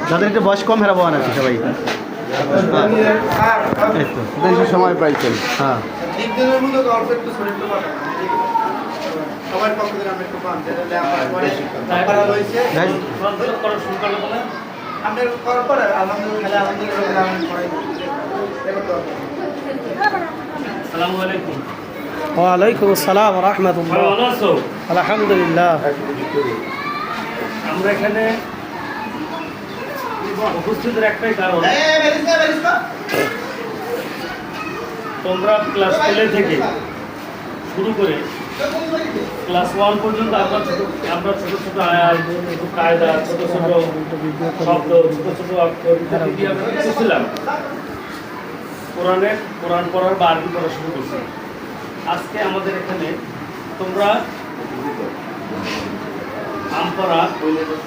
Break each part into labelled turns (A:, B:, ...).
A: যাদের একটু বয়স কম হেরাবো না সবাই
B: বেশি সময় পাইছেন।
A: হ্যাঁ
C: সবার পক্ষ থেকে আমরা একটু পান আমাদের করার পরে আলহামদুলিল্লাহ
D: আসসালামু আলাইকুম।
A: ওয়ালাইকুম আসসালাম ওয়া রাহমাতুল্লাহ।
D: ভালো আছো?
A: আলহামদুলিল্লাহ।
D: আমরা এখানে উপস্থিতের একটাই কারণ, তোমরা ক্লাস 12 থেকে শুরু করে ক্লাস 1 পর্যন্ত আমরা ছোট ছোট আয়াত, কায়দা, ছোট ছোট শব্দ, ছোট ছোট অক্ষর ইত্যাদি দিয়ে আমরা শিখেছিলাম। কোরআন পড়ার বা আরবি পড়া শুরু করছি। আজকে আমাদের এখানে তোমরা আমপড়া,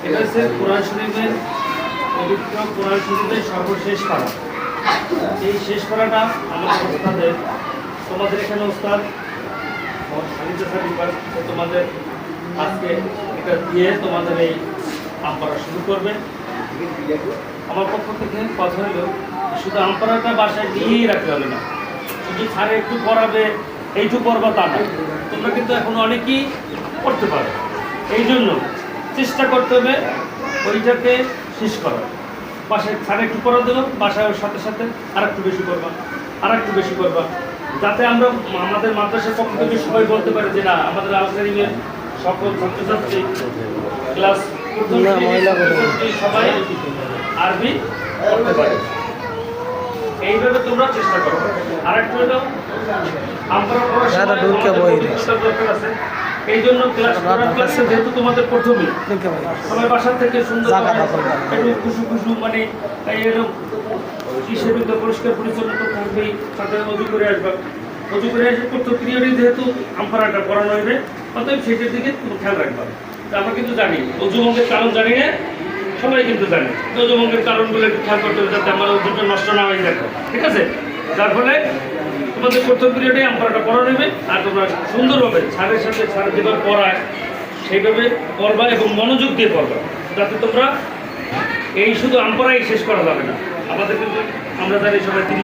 D: এটা হচ্ছে কোরআন শরীফের পবিত্র কোরআন শরীফের সর্বশেষ পারা। এই শেষ পারাটা আমাদের ওস্তাদের, তোমাদের এখানে ওস্তাদ তোমাদের আজকে এটা দিয়ে তোমাদের এই আমপাড়া শুরু করবে। আমার পক্ষ থেকে কথা হলো, শুধু আমপাড়াটা বাসায় নিয়েই রাখতে হবে না, শুধু ছাড়ে একটু পড়াবে এইটুকু পড়বা তা না, তোমরা কিন্তু এখন অনেকেই পড়তে পারো। এই জন্য চেষ্টা করতে হবে ওইটাকে শেষ করার। বাসায় ছাড়ে একটু পড়া দেবো, বাসায় ওর সাথে সাথে আর একটু বেশি করবা, আর একটু বেশি করবা, যাতে আমরা আমাদের মাদ্রাসার পক্ষ থেকে সবাই বলতে পারে যে না, আমাদের আল কারিমের সকল ছাত্রছাত্রী ক্লাস সবাই আরবি পড়তে পারে। এইভাবে তোমরা চেষ্টা করো। আর একটু হলো আমরা দরকার আছে, এই জন্য ক্লাসে যেহেতু তোমাদের প্রথমেই সবাই বাসার থেকে সুন্দর একটু খুশু খুশু, মানে এরকম কিসের ভিতরে পরিষ্কার পরিচ্ছন্ন থাকবেই, সাথে অজু করে আসবা। অজু করে এসে প্রত্যেক পিরিয়ডে যেহেতু আমপাড়াটা করানো হবে, অতএব সেটার দিকে তুমি খেয়াল রাখবা। আমরা কিন্তু জানি অজুভঙ্গের কারণ জানি না, সবাই কিন্তু জানে অজুভঙ্গের কারণগুলো একটু খেয়াল করতে হবে, যাতে আমার অজুটা নষ্ট না হয়ে যায়। ঠিক আছে? যার ফলে তোমাদের প্রথম পিরিয়ডে আমপাড়াটা করা নেবে, আর তোমরা সুন্দরভাবে ছাড়ের সাথে ছাড় যেভাবে পড়ায় সেইভাবে পড়বা এবং মনোযোগ দিয়ে পড়বা, যাতে তোমরা এই শুধু আমপাড়াই শেষ করা যাবে না। আমাদের কিন্তু আমরা জানি সবাই